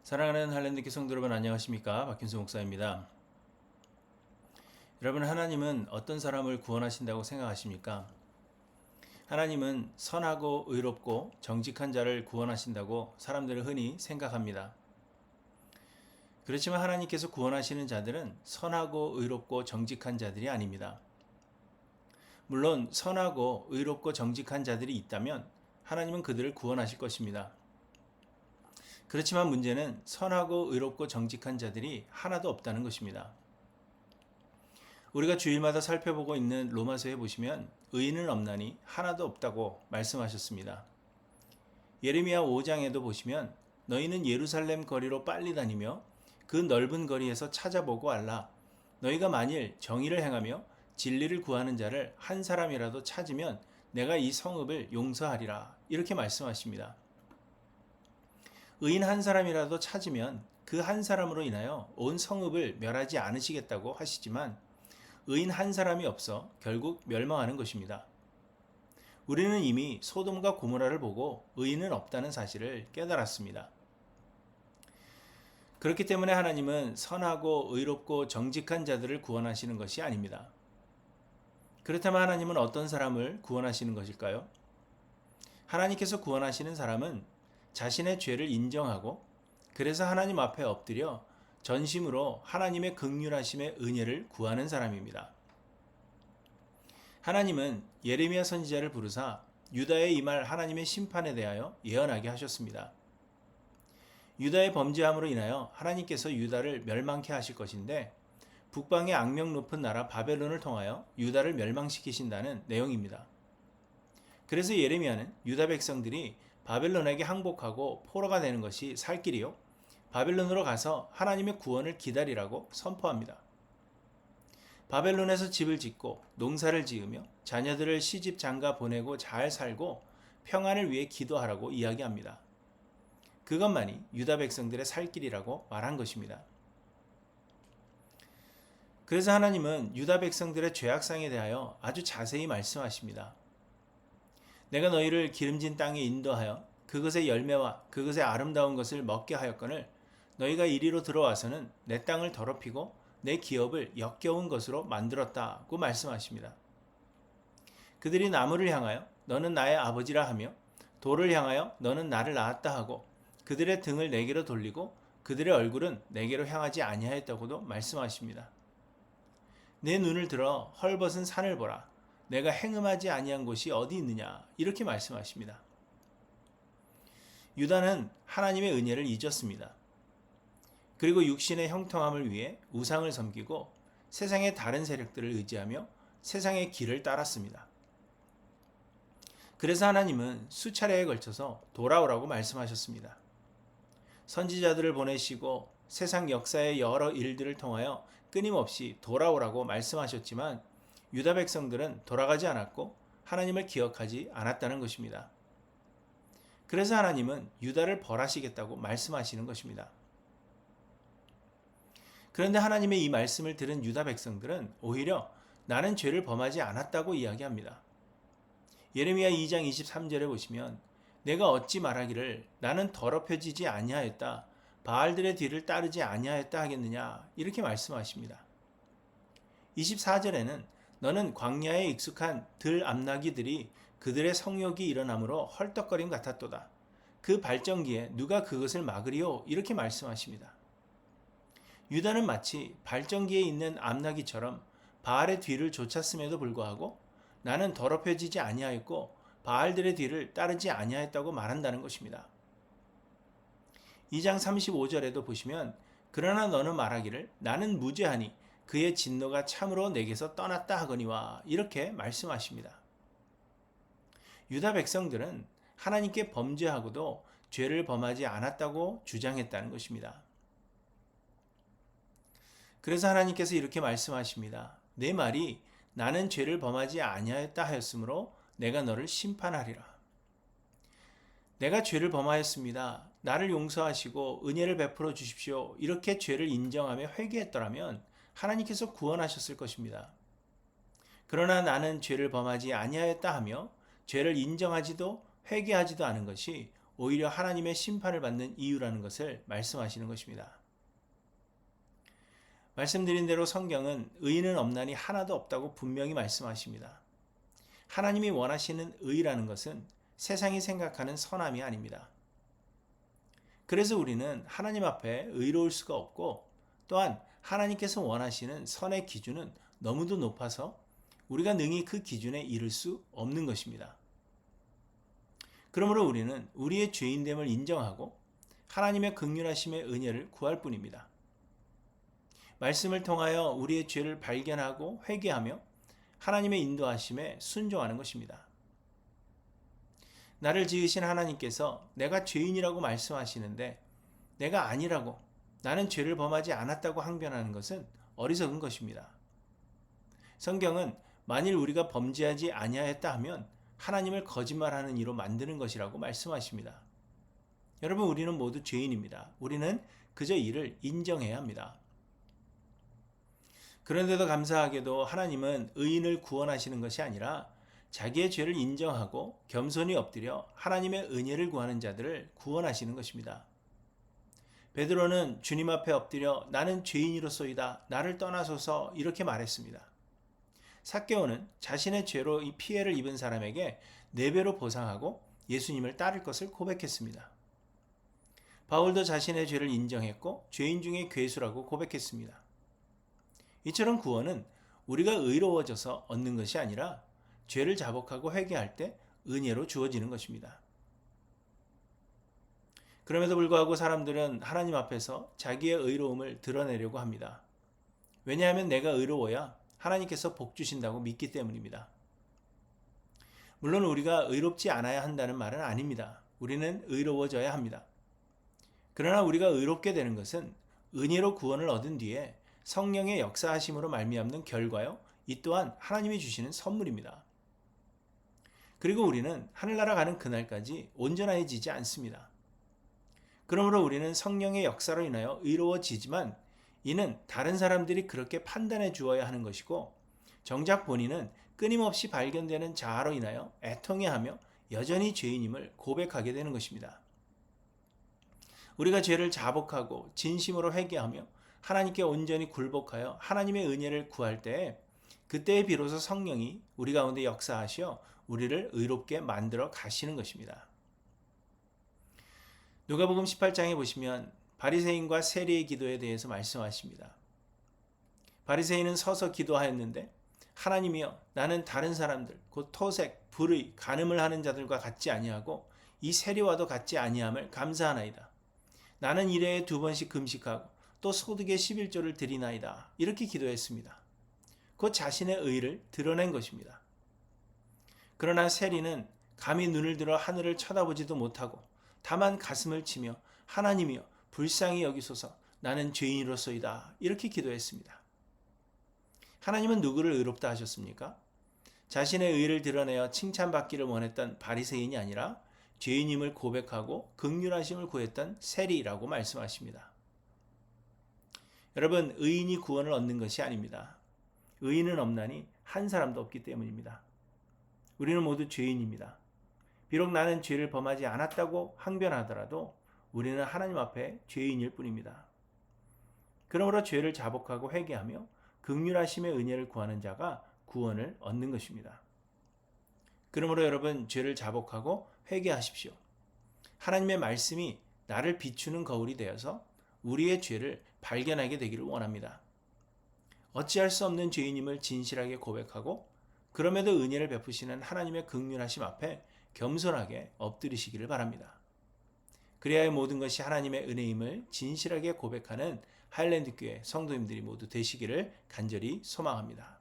사랑하는 할랜드교 성도 여러분 안녕하십니까? 박균수 목사입니다. 여러분, 하나님은 어떤 사람을 구원하신다고 생각하십니까? 하나님은 선하고 의롭고 정직한 자를 구원하신다고 사람들은 흔히 생각합니다. 그렇지만 하나님께서 구원하시는 자들은 선하고 의롭고 정직한 자들이 아닙니다. 물론 선하고 의롭고 정직한 자들이 있다면 하나님은 그들을 구원하실 것입니다. 그렇지만 문제는 선하고 의롭고 정직한 자들이 하나도 없다는 것입니다. 우리가 주일마다 살펴보고 있는 로마서에 보시면 의인은 없나니 하나도 없다고 말씀하셨습니다. 예레미야 5장에도 보시면 너희는 예루살렘 거리로 빨리 다니며 그 넓은 거리에서 찾아보고 알라. 너희가 만일 정의를 행하며 진리를 구하는 자를 한 사람이라도 찾으면 내가 이 성읍을 용서하리라. 이렇게 말씀하십니다. 의인 한 사람이라도 찾으면 그 한 사람으로 인하여 온 성읍을 멸하지 않으시겠다고 하시지만 의인 한 사람이 없어 결국 멸망하는 것입니다. 우리는 이미 소돔과 고모라를 보고 의인은 없다는 사실을 깨달았습니다. 그렇기 때문에 하나님은 선하고 의롭고 정직한 자들을 구원하시는 것이 아닙니다. 그렇다면 하나님은 어떤 사람을 구원하시는 것일까요? 하나님께서 구원하시는 사람은 자신의 죄를 인정하고 그래서 하나님 앞에 엎드려 전심으로 하나님의 긍휼하심의 은혜를 구하는 사람입니다. 하나님은 예레미야 선지자를 부르사 유다에 임할 하나님의 심판에 대하여 예언하게 하셨습니다. 유다의 범죄함으로 인하여 하나님께서 유다를 멸망케 하실 것인데 북방의 악명 높은 나라 바벨론을 통하여 유다를 멸망시키신다는 내용입니다. 그래서 예레미야는 유다 백성들이 바벨론에게 항복하고 포로가 되는 것이 살 길이요 바벨론으로 가서 하나님의 구원을 기다리라고 선포합니다. 바벨론에서 집을 짓고 농사를 지으며 자녀들을 시집 장가 보내고 잘 살고 평안을 위해 기도하라고 이야기합니다. 그것만이 유다 백성들의 살 길이라고 말한 것입니다. 그래서 하나님은 유다 백성들의 죄악상에 대하여 아주 자세히 말씀하십니다. 내가 너희를 기름진 땅에 인도하여 그것의 열매와 그것의 아름다운 것을 먹게 하였거늘 너희가 이리로 들어와서는 내 땅을 더럽히고 내 기업을 역겨운 것으로 만들었다고 말씀하십니다. 그들이 나무를 향하여 너는 나의 아버지라 하며 돌을 향하여 너는 나를 낳았다 하고 그들의 등을 내게로 돌리고 그들의 얼굴은 내게로 향하지 아니하였다고도 말씀하십니다. 내 눈을 들어 헐벗은 산을 보라. 내가 행음하지 아니한 곳이 어디 있느냐 이렇게 말씀하십니다. 유다는 하나님의 은혜를 잊었습니다. 그리고 육신의 형통함을 위해 우상을 섬기고 세상의 다른 세력들을 의지하며 세상의 길을 따랐습니다. 그래서 하나님은 수차례에 걸쳐서 돌아오라고 말씀하셨습니다. 선지자들을 보내시고 세상 역사의 여러 일들을 통하여 끊임없이 돌아오라고 말씀하셨지만 유다 백성들은 돌아가지 않았고 하나님을 기억하지 않았다는 것입니다. 그래서 하나님은 유다를 벌하시겠다고 말씀하시는 것입니다. 그런데 하나님의 이 말씀을 들은 유다 백성들은 오히려 나는 죄를 범하지 않았다고 이야기합니다. 예레미야 2장 23절에 보시면 내가 어찌 말하기를 나는 더럽혀지지 아니하였다. 바알들의 뒤를 따르지 아니하였다 하겠느냐 이렇게 말씀하십니다. 24절에는 너는 광야에 익숙한 들 암나기들이 그들의 성욕이 일어나므로 헐떡거림 같았도다. 그 발전기에 누가 그것을 막으리요 이렇게 말씀하십니다. 유다는 마치 발전기에 있는 암나기처럼 바알의 뒤를 쫓았음에도 불구하고 나는 더럽혀지지 아니하였고 바알들의 뒤를 따르지 아니하였다고 말한다는 것입니다. 2장 35절에도 보시면 그러나 너는 말하기를 나는 무죄하니 그의 진노가 참으로 내게서 떠났다 하거니와 이렇게 말씀하십니다. 유다 백성들은 하나님께 범죄하고도 죄를 범하지 않았다고 주장했다는 것입니다. 그래서 하나님께서 이렇게 말씀하십니다. 내 말이 나는 죄를 범하지 아니하였다 하였으므로 내가 너를 심판하리라. 내가 죄를 범하였습니다. 나를 용서하시고 은혜를 베풀어 주십시오. 이렇게 죄를 인정하며 회개했더라면 하나님께서 구원하셨을 것입니다. 그러나 나는 죄를 범하지 아니하였다 하며 죄를 인정하지도 회개하지도 않은 것이 오히려 하나님의 심판을 받는 이유라는 것을 말씀하시는 것입니다. 말씀드린 대로 성경은 의인은 없나니 하나도 없다고 분명히 말씀하십니다. 하나님이 원하시는 의라는 것은 세상이 생각하는 선함이 아닙니다. 그래서 우리는 하나님 앞에 의로울 수가 없고, 또한 하나님께서 원하시는 선의 기준은 너무도 높아서 우리가 능히 그 기준에 이를 수 없는 것입니다. 그러므로 우리는 우리의 죄인됨을 인정하고 하나님의 긍휼하심의 은혜를 구할 뿐입니다. 말씀을 통하여 우리의 죄를 발견하고 회개하며 하나님의 인도하심에 순종하는 것입니다. 나를 지으신 하나님께서 내가 죄인이라고 말씀하시는데 내가 아니라고, 나는 죄를 범하지 않았다고 항변하는 것은 어리석은 것입니다. 성경은 만일 우리가 범죄하지 아니하였다 하면 하나님을 거짓말하는 이로 만드는 것이라고 말씀하십니다. 여러분, 우리는 모두 죄인입니다. 우리는 그저 이를 인정해야 합니다. 그런데도 감사하게도 하나님은 의인을 구원하시는 것이 아니라 자기의 죄를 인정하고 겸손히 엎드려 하나님의 은혜를 구하는 자들을 구원하시는 것입니다. 베드로는 주님 앞에 엎드려 나는 죄인이로소이다, 나를 떠나소서, 이렇게 말했습니다. 삭개오는 자신의 죄로 이 피해를 입은 사람에게 4배로 보상하고 예수님을 따를 것을 고백했습니다. 바울도 자신의 죄를 인정했고 죄인 중에 괴수라고 고백했습니다. 이처럼 구원은 우리가 의로워져서 얻는 것이 아니라 죄를 자복하고 회개할 때 은혜로 주어지는 것입니다. 그럼에도 불구하고 사람들은 하나님 앞에서 자기의 의로움을 드러내려고 합니다. 왜냐하면 내가 의로워야 하나님께서 복 주신다고 믿기 때문입니다. 물론 우리가 의롭지 않아야 한다는 말은 아닙니다. 우리는 의로워져야 합니다. 그러나 우리가 의롭게 되는 것은 은혜로 구원을 얻은 뒤에 성령의 역사하심으로 말미암는 결과요, 이 또한 하나님이 주시는 선물입니다. 그리고 우리는 하늘나라 가는 그날까지 온전해지지 않습니다. 그러므로 우리는 성령의 역사로 인하여 의로워지지만 이는 다른 사람들이 그렇게 판단해 주어야 하는 것이고, 정작 본인은 끊임없이 발견되는 자아로 인하여 애통해하며 여전히 죄인임을 고백하게 되는 것입니다. 우리가 죄를 자복하고 진심으로 회개하며 하나님께 온전히 굴복하여 하나님의 은혜를 구할 때에, 그때에 비로소 성령이 우리 가운데 역사하시어 우리를 의롭게 만들어 가시는 것입니다. 누가복음 18장에 보시면 바리새인과 세리의 기도에 대해서 말씀하십니다. 바리새인은 서서 기도하였는데 하나님이여, 나는 다른 사람들 곧 토색, 불의, 간음을 하는 자들과 같지 아니하고 이 세리와도 같지 아니함을 감사하나이다. 나는 일회에 2번씩 금식하고 또 소득의 11조를 드리나이다. 이렇게 기도했습니다. 곧 자신의 의를 드러낸 것입니다. 그러나 세리는 감히 눈을 들어 하늘을 쳐다보지도 못하고 다만 가슴을 치며 하나님이여 불쌍히 여기소서, 나는 죄인으로소이다. 이렇게 기도했습니다. 하나님은 누구를 의롭다 하셨습니까? 자신의 의를 드러내어 칭찬받기를 원했던 바리새인이 아니라 죄인임을 고백하고 긍휼하심을 구했던 세리라고 말씀하십니다. 여러분, 의인이 구원을 얻는 것이 아닙니다. 의인은 없나니 한 사람도 없기 때문입니다. 우리는 모두 죄인입니다. 비록 나는 죄를 범하지 않았다고 항변하더라도 우리는 하나님 앞에 죄인일 뿐입니다. 그러므로 죄를 자복하고 회개하며 긍휼하심의 은혜를 구하는 자가 구원을 얻는 것입니다. 그러므로 여러분, 죄를 자복하고 회개하십시오. 하나님의 말씀이 나를 비추는 거울이 되어서 우리의 죄를 발견하게 되기를 원합니다. 어찌할 수 없는 죄인임을 진실하게 고백하고 그럼에도 은혜를 베푸시는 하나님의 긍휼하심 앞에 겸손하게 엎드리시기를 바랍니다. 그래야 모든 것이 하나님의 은혜임을 진실하게 고백하는 하일랜드 교회 성도님들이 모두 되시기를 간절히 소망합니다.